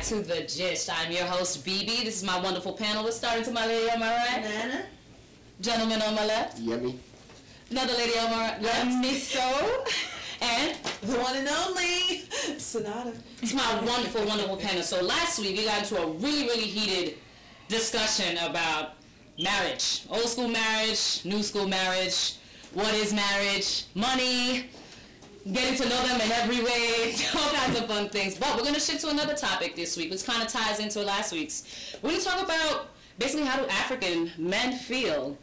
to The Gist. I'm your host, BB. This is my wonderful panel. We're starting to my lady on my right. Nana. Gentleman on my left. Yummy. Another lady on my right. Miso. And the one and only Sonata. It's my wonderful, wonderful panel. So last week we got into a really, really heated discussion about marriage. Old school marriage, new school marriage. What is marriage? Money. Getting to know them in every way, all kinds of fun things. But we're going to shift to another topic this week, which kind of ties into last week's. We're going to talk about basically how do African men feel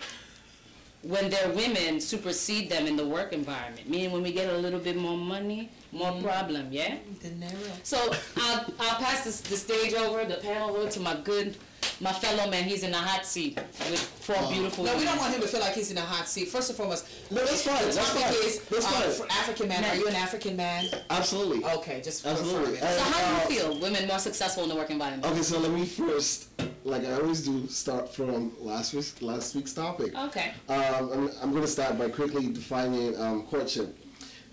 when their women supersede them in the work environment. Meaning when we get a little bit more money, more problem, yeah? So I'll pass the stage over, the panel over to my fellow man. He's in the hot seat with four beautiful No, women. We don't want him to feel like he's in a hot seat. First and foremost, That's fine. the topic is for African man. Are you an African man? Absolutely. Okay, just absolutely. So how do you feel women more successful in the work environment? Okay, so let me first, like I always do, start from last week's topic. Okay. I'm going to start by quickly defining courtship.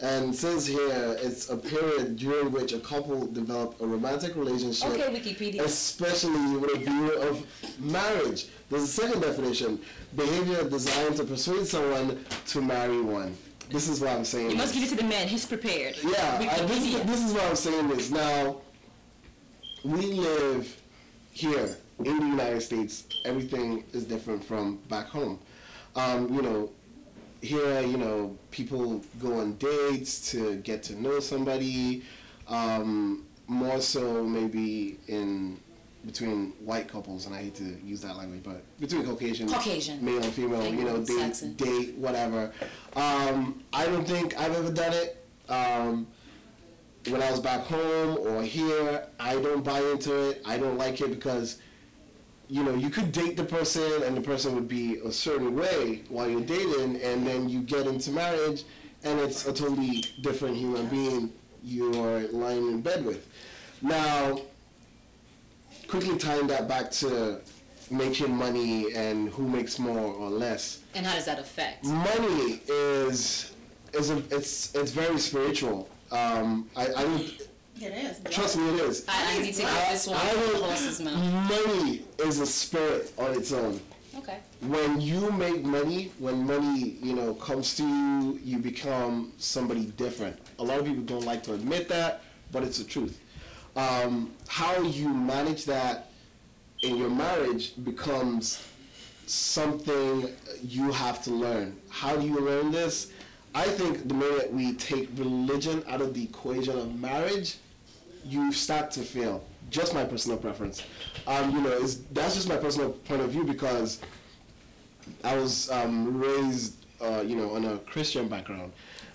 And it says here, it's a period during which a couple develop a romantic relationship. Okay, Wikipedia. Especially with a view of marriage. There's a second definition: behavior designed to persuade someone to marry one. This is what I'm saying. You must give it to the man. He's prepared. Yeah, this is what I'm saying is now. We live here in the United States. Everything is different from back home. Here, people go on dates to get to know somebody, more so maybe between white couples, and I hate to use that language, but between Caucasian, male and female, date, whatever. I don't think I've ever done it. When I was back home or here, I don't buy into it. I don't like it because you could date the person and the person would be a certain way while you're dating, and then you get into marriage and it's a totally different human being you're lying in bed with. Now, quickly tying that back to making money and who makes more or less. And how does that affect? Money it's very spiritual. It is. Trust me, it is. I need to get this one from the horse's mouth. Money is a spirit on its own. Okay. When you make money, when money, comes to you, you become somebody different. A lot of people don't like to admit that, but it's the truth. How you manage that in your marriage becomes something you have to learn. How do you learn this? I think the minute we take religion out of the equation of marriage, you start to fail. Just my personal preference. That's just my personal point of view because I was raised, on a Christian background,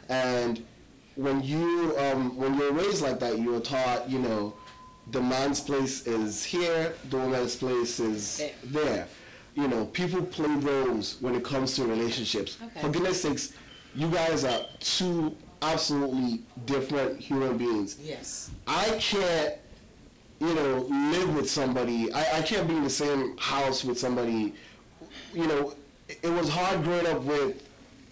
and when you're raised like that, you are taught, the man's place is here, the woman's place is there. People play roles when it comes to relationships. Okay. For goodness sakes, you guys are two absolutely different human beings. Yes. I can't, live with somebody. I can't be in the same house with somebody. It was hard growing up with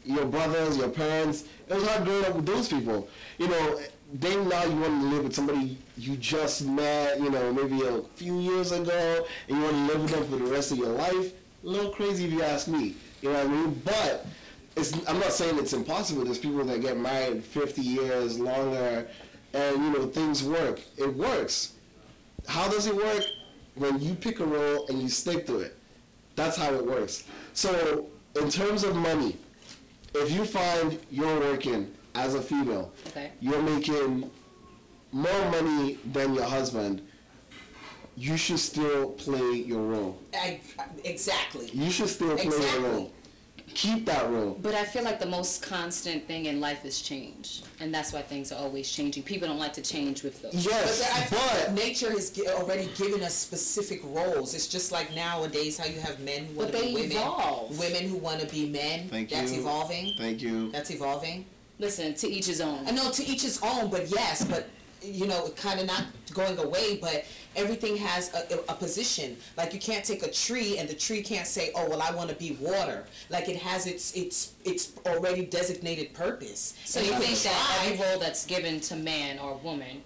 your brothers, your parents. It was hard growing up with those people. Then now you want to live with somebody you just met, maybe a few years ago, and you want to live with them for the rest of your life. A little crazy if you ask me. You know what I mean? But I'm not saying it's impossible. There's people that get married 50 years, longer, and, things work. It works. How does it work? When you pick a role and you stick to it. That's how it works. So, in terms of money, if you find you're working as a female, okay, you're making more money than your husband, you should still play your role. Exactly. You should still play your role. Keep that role. But I feel like the most constant thing in life is change, and that's why things are always changing. People don't like to change with those. Yes, but nature has already given us specific roles. It's just like nowadays how you have men who want to be women, evolve. Women who want to be men. That's evolving. Thank you. That's evolving. Listen, to each his own. I know, to each his own, but yes, but kind of not going away, but everything has a position. Like you can't take a tree and the tree can't say, oh, well, I want to be water. Like it has its already designated purpose. So you think that every role that's given to man or woman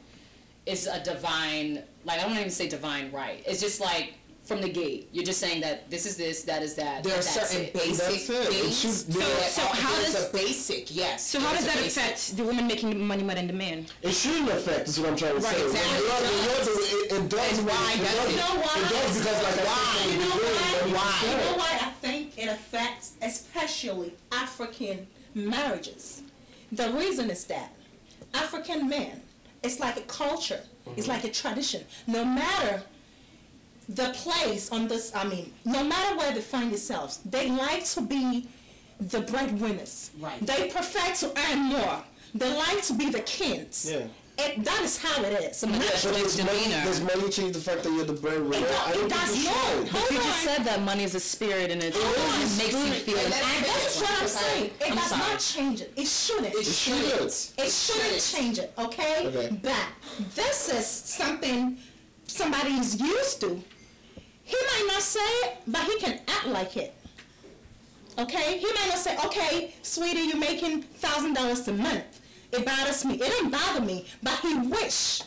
is a divine, like, I don't even say divine right. It's just like, from the gate, you're just saying that this is this, that is that. There are certain basic things. So how does a basic? Yes. So how does that affect the woman making money more than the man? It shouldn't affect. Is what I'm trying to say. Exactly. It does. And why does it? You know why? It does because, like, Why? You know why? Why? You know why I think it affects especially African marriages? The reason is that African men, it's like a culture, it's like a tradition. No matter the place on this, no matter where they find themselves, they like to be the breadwinners. Right. They prefer to earn more. They like to be the kings. Yeah. That is how it is. But does money change the fact that you're the breadwinner? It does not. But you just said that money is a spirit and it makes you feel. And that's what I'm saying. It does sorry. not change it. It shouldn't. It shouldn't. It shouldn't change it, okay? Okay. But this is something somebody is used to. He might not say it, but he can act like it. Okay? He might not say, okay, sweetie, you're making $1,000 a month. It bothers me. It doesn't bother me, but he wish.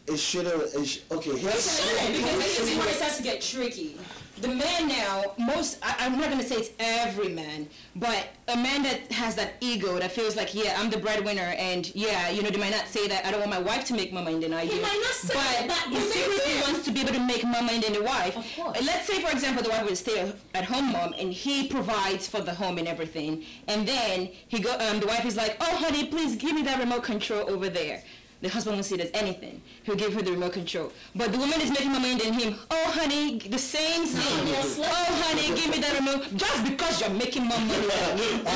It shouldn't. Okay. Because this is where it starts to get tricky. The man now, I'm not going to say it's every man, but a man that has that ego that feels like, yeah, I'm the breadwinner, and yeah, they might not say that I don't want my wife to make more money than I do. He might not say that, but but he secretly wants to be able to make more money than the wife. Of course. Let's say, for example, the wife would stay at home mom, and he provides for the home and everything, and then the wife is like, oh, honey, please give me that remote control over there. The husband won't see it as anything. He'll give her the remote control. But the woman is making more money than him. Oh, honey, the same thing. yes, Oh, honey, give me that remote. Just because you're making more money than him. Ego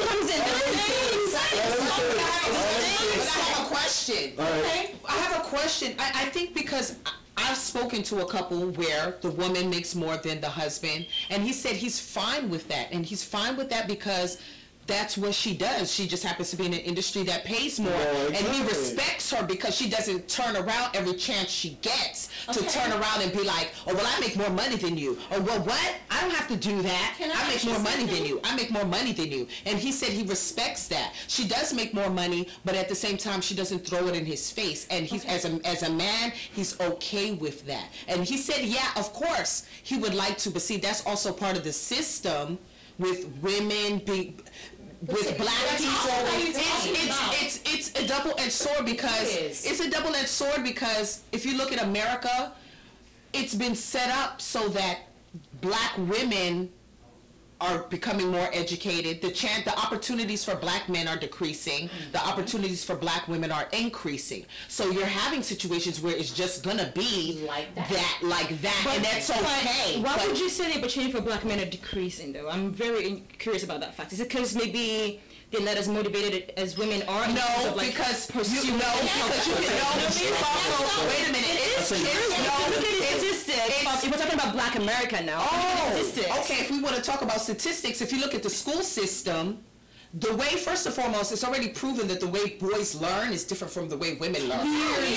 comes in. But I have a question. Okay? I have a question. I think because I've spoken to a couple where the woman makes more than the husband, and he said he's fine with that. And he's fine with that because that's what she does. She just happens to be in an industry that pays more. Exactly. And he respects her because she doesn't turn around every chance she gets to Okay. turn around and be like, oh, well, I make more money than you. Or, well, what? I don't have to do that. Can I I make ask you more money than something? you. I make more money than you. And he said he respects that. She does make more money, but at the same time, she doesn't throw it in his face. And he's as a man, he's okay with that. And he said, yeah, of course, he would like to. But see, that's also part of the system with women being... with black people, it's a double-edged sword because it's a double-edged sword because if you look at America, it's been set up so that black women are becoming more educated. The opportunities for black men are decreasing. The opportunities for black women are increasing. So you're having situations where it's just gonna be Like that. and that's okay. Why But- would you say the opportunity for black men are decreasing, though? I'm very curious about that fact. Is it because maybe they're not as motivated as women are? in terms No, of, like, because pursuing you know, because you can know. Wait a minute. It's Look at the statistics. We're talking about black America now. Look at the statistics. Okay, if we want to talk about statistics, if you look at the school system, the way, first and foremost, it's already proven that the way boys learn is different from the way women learn.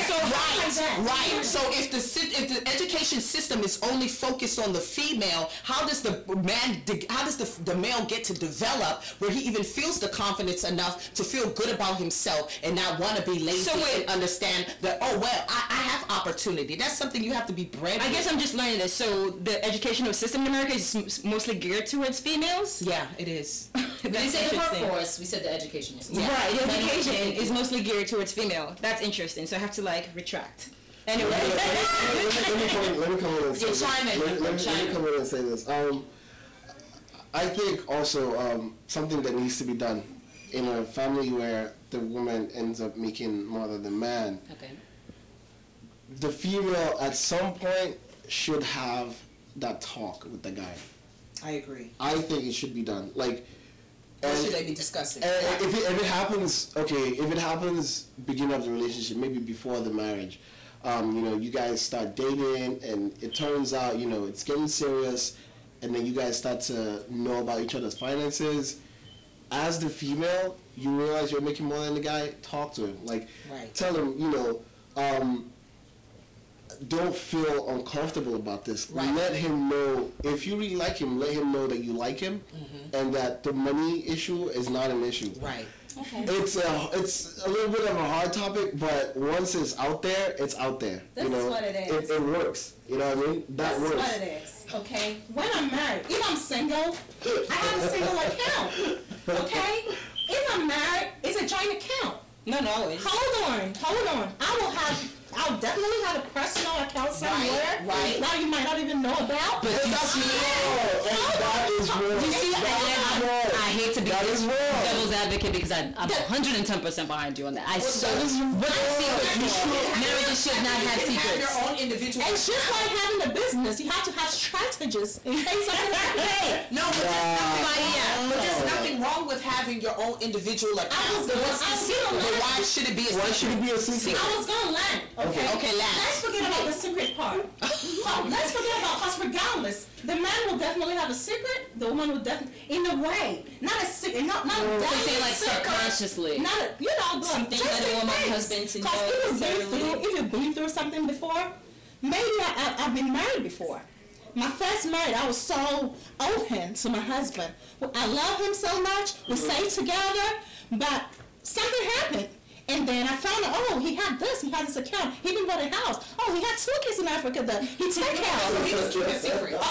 So Right. So if the education system is only focused on the female, how does the male get to develop where he even feels the confidence enough to feel good about himself and not want to be lazy and understand that, oh, well, I have opportunity. That's something you have to be bred I with. guess I'm just learning this. So the educational system in America is mostly geared towards females? Yeah, it is. We didn't That's say the interesting. workforce, we said the education system. Right, the education is mostly geared towards female. That's interesting. So I have to retract. Anyway. Let me come in and say Yeah, this. chime in. Let me Chime in. come in and say this. I think also something that needs to be done in a family where the woman ends up making more than the man. Okay. The female at some point should have that talk with the guy. I agree. I think it should be done. What should they be discussing? And if it happens, if it happens beginning of the relationship, maybe before the marriage, you guys start dating and it turns out, it's getting serious, and then you guys start to know about each other's finances. As the female, you realize you're making more than the guy, talk to him. Right. Tell him, don't feel uncomfortable about this. Right. Let him know, if you really like him, let him know that you like him, and that the money issue is not an issue. Right. Okay. It's a little bit of a hard topic, but once it's out there, it's out there. This you know, is what it is. It works. You know what I mean? That That's works. what it is, okay? When I'm married, if I'm single, I have a single account, okay? If I'm married, it's a joint account. No, no. It's, Hold on. I'll definitely have a personal account somewhere right. that you might not even know about. But that's wrong. That is wrong. You see, I hate to be That is wrong. devil's advocate because I'm 110% behind you on that. Marriages should not have You can have secrets. your own individual. It's just like having a business. You have to have strategies in case something happens. No, but there's nothing wrong with having your own individual account. But why should it be a secret? Why should it be a secret? I was gonna land. Okay, land. Let's forget about the secret part. Let's forget about, because regardless, the man will definitely have a secret. The woman will definitely, in a way, not a secret, not a They say like secret. subconsciously. Not a, you know, but Something just that in you want my case. husband to 'Cause know if you've been through something before, maybe I've been married before. My first marriage, I was so open to my husband. I love him so much. We stayed together, but something happened. And then I found out, oh, he had this, he had this account, he even bought a house. Oh, he had 2 kids in Africa that he took care of. He was keeping secrets.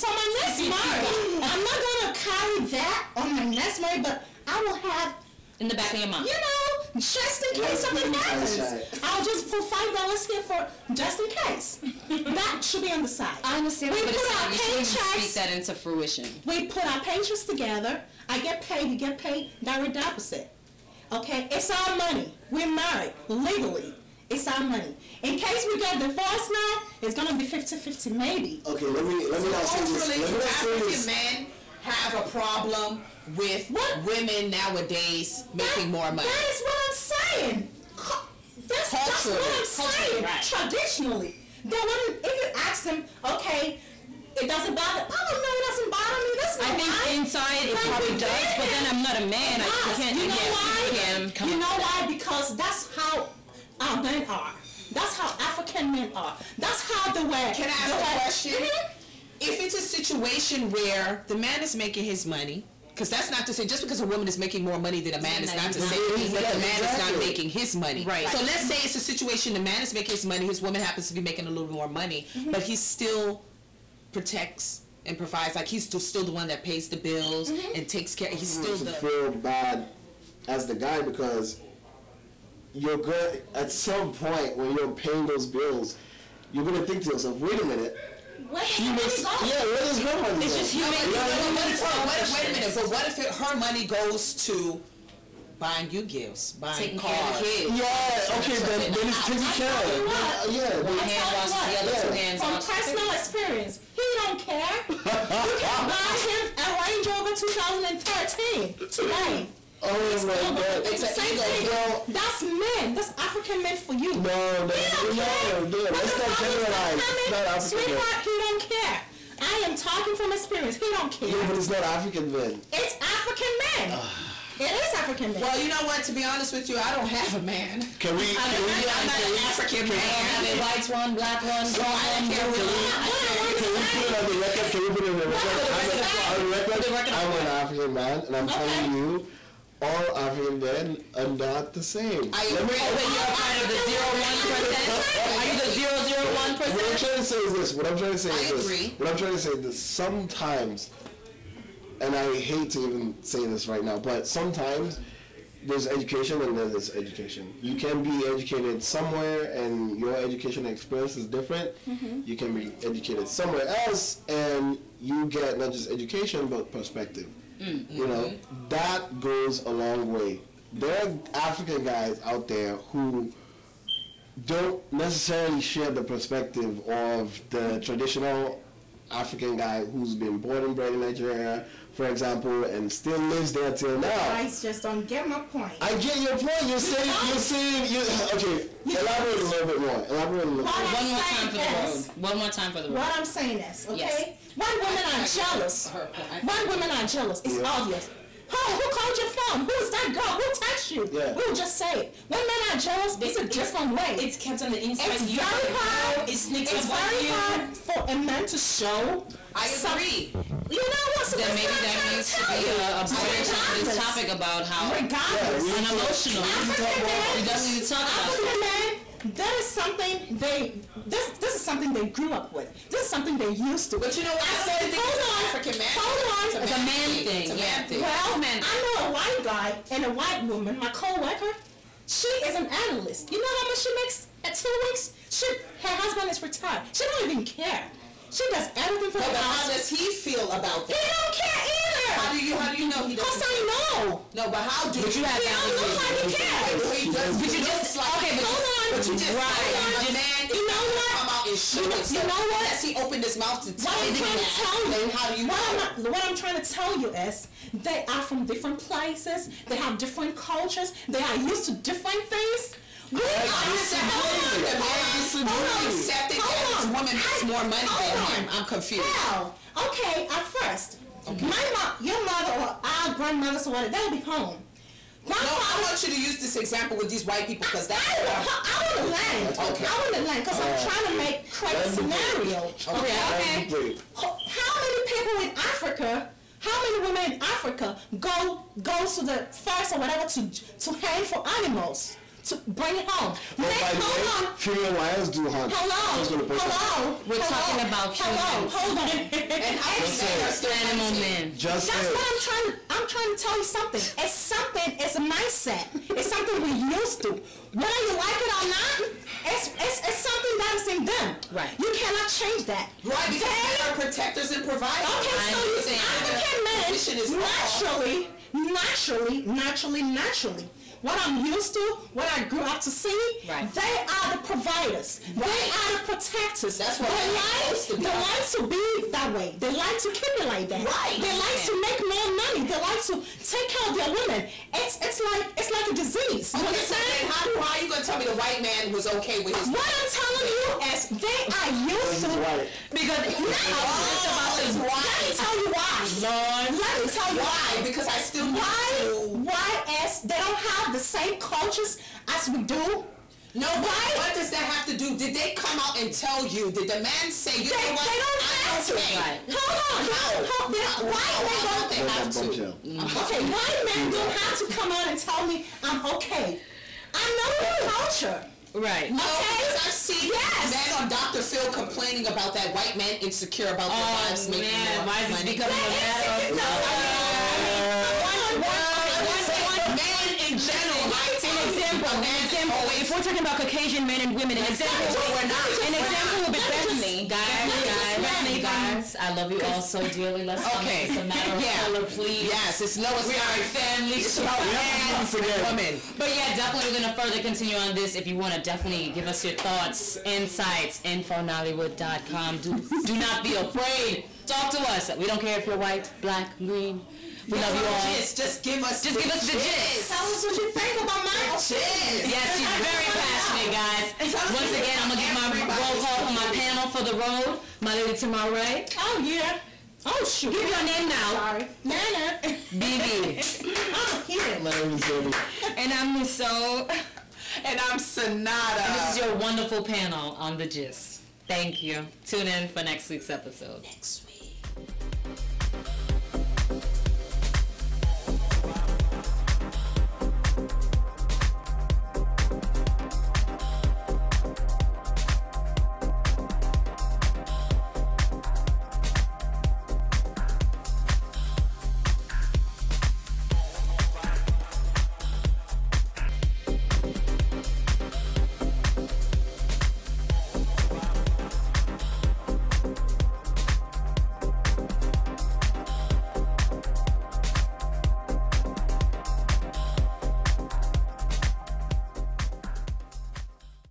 So my next marriage, I'm not gonna carry that on my next marriage, but I will have, In the back of your mind. you know, just in case something happens. I'll just put $5 here for just in case. That should be on the side. I understand, We but put it's our you shouldn't paychecks. speak that into fruition. We put our paychecks together. I get paid, you get paid, direct opposite. Okay, it's our money. We're married legally. It's our money. In case we get divorced now, it's gonna be 50-50 maybe. Okay, let me not say this. Culturally, Let me do not say African this. men have a problem with women nowadays making more money? That is what I'm saying. That's what I'm Culturally, saying. right. Traditionally, they wouldn't. If you ask them, okay, it doesn't bother. Oh no, it doesn't bother me. That's not I think why. inside it Like probably we does, but then I'm not a man. I Yes. can't. You know why? Come You know on. why? Because that's how our men are. That's how African men are. That's how the way. Can I ask a question? If it's a situation where the man is making his money, because that's not to say, just because a woman is making more money than a man is not to say that the man is not making his money. Right. So let's say it's a situation, the man is making his money, his woman happens to be making a little more money, but he still protects and provides, like he's still the one that pays the bills and takes care, he's still To the... feel bad as the guy because you're good at some point when you're paying those bills, you're gonna think to yourself, wait a minute, she makes where does her money go? Wait a minute, but what if her money goes to buying you gifts, buying Taking cars? care of the kids. Yeah, okay, then it's taken care of. One hand washes the other, 2 hands From wash. personal experience, he don't care. You can buy him a Range Rover 2013 today. Oh my God. It's the same thing. That's men. That's African men for you. No, He don't care. let's not generalize. It's not African men. Sweetheart, he don't care. I am talking from experience. He don't care. Yeah, but it's not African men. It's African men. It is African men. Well, you know what, to be honest with you, I don't have a man. Can we? I'm not an African man. Have a white one, black one, So I don't care really. Can we put it on the record? Can we put it on the record? I'm an African man, and I'm telling you, all African men are not the same. I agree. You're a part of the 0.1%? Are you the 0.01%? What I'm trying to say is this. I agree. What I'm trying to say is this. Sometimes, and I hate to even say this right now, but sometimes there's education and then there's education. You can be educated somewhere and your education experience is different. You can be educated somewhere else and you get not just education but perspective. You know, that goes a long way. There are African guys out there who don't necessarily share the perspective of the traditional African guy who's been born and bred in Nigeria, for example, and still lives there till now. guys just don't get my point. I get your point. You're saying, okay, elaborate a little bit more. One more time for the road. One more time for the road. What I'm saying is, okay? Yes. When women are jealous, when women are jealous, it's obvious. Oh, who called your phone? Who's that girl? Who texted you. Yeah. We will just say it. When men are jealous, it's a different way. It's kept on the inside. It's very hard. It sneaks It's up on very you. hard for a man to show. I agree. You know what? So Then that's maybe what I'm that trying needs to tell be you. a branch on this Regardless. topic about how Regardless. Yeah, unemotional. African men, We definitely need to talk about African men, that is something this is something they grew up with. This is something they used to. But you know what? I said it's hold an on, African man. hold on. It's a man thing, It's a yeah. man thing. Well, Man. I know a white guy and a white woman, my co-worker. She is an analyst. You know how much she makes at 2 weeks? Her husband is retired. She don't even care. She does everything for But the how house. does he feel about He that? don't care How either. do you know he Cause doesn't? I know. No, but how do But you have He that don't look like he cares. He does. But you just okay, but Hold on. But you just Right. a man. You know what? Come out and show You know- himself. you know what? Unless he opened his mouth to tell What I'm you trying to that, tell you, then how do you know? what I'm trying to tell you is they are from different places. They have different cultures. They are used to different things. We are disagree. The man accepted that his woman makes more money than him. I'm confused. How? Okay, at first, my mom, your mother or our grandmothers or whatever, they'll be home. My No, I father, want you to use this example with these white people because that's I want to land. Okay. I want to land because I'm trying to make create a scenario. Okay. How many people in Africa? How many women in Africa go to the forest or whatever to hunt for animals to bring it home? Oh, by the hold way, on. female lions do hunt. I was gonna put that. Hello. We're talking about humans. Hold on. and how Just many men are say still animal hunting? men. Just That's say what I'm trying to tell you something. It's a mindset. It's something we used to. Whether you like it or not, it's something that is in them. Right. You cannot change that. Right, because They- they are protectors and providers. Okay, I so you understand. African Position is men wrong. naturally, what I'm used to, what I grew up to see, Right. they are the providers. They are the protectors. That's what they they're supposed to be. They like to be that way. They like to accumulate that. Right. They like to make more money. They like to take care of their women. It's like a disease. You Okay, so understand? then how are you going to tell me the white man was okay with his What I'm telling you is they are used to. white. Because Let me tell you why. Let me tell you Why? Because I still need to. Why is they don't have the same cultures as we do? No, what does that have to do? Did they come out and tell you? Did the man say, you They know what? don't I'm have to. okay. Right. Hold on. Why How they they don't? have Bunch to? of- Okay, white men don't have to come out and tell me I'm okay. I know the culture. right. No, Okay. because I've seen Yes. men on Dr. Phil complaining about that white men insecure about their wives making man, more why is this money. becoming a matter of Men in general, If we're talking about Caucasian men and women, an example would be Bethany. guys, I love you all so dearly. Let's Okay. It's a matter of Yeah. color, please. Yes, it's Noah's We are a family. It's about man and woman. But yeah, definitely we're gonna further continue on this. If you wanna definitely give us your thoughts, insights, info@nollywood.com. Do not be afraid. Talk to us. We don't care if you're white, black, green. We love you all. Just give us Just give us the gist. Tell us what you think about my Yes, she's very passionate, guys. Once again, I'm gonna give my roll call for my panel for the road. My lady to my right, Oh yeah. Oh shoot. give your name now, Sorry. Nana. BB. I'm here. My name is Debbie. And I'm Miss So. And I'm Sonata. This is your wonderful panel on the gist. Thank you. Tune in for next week's episode. Next week.